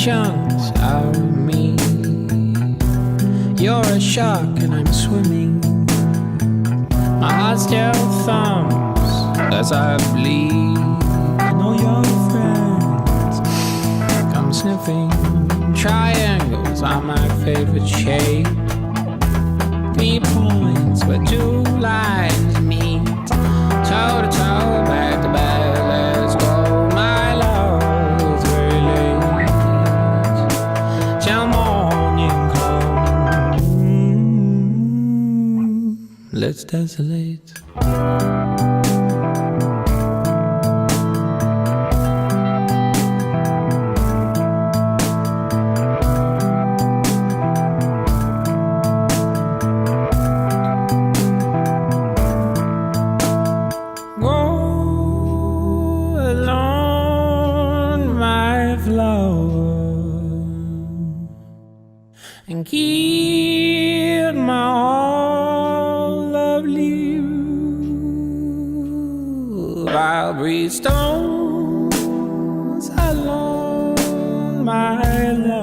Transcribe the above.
chunks out of me. You're a shark and I'm swimming. My heart still thumps as I bleed. And all your friends come sniffing. Triangles are my favorite shape. 3 points where 2 lines meet. Toe to toe, back to back, let's go. My love, it's very late. Till morning comes. Let's desolate. And keep my all of you. I'll breathe stones along my love.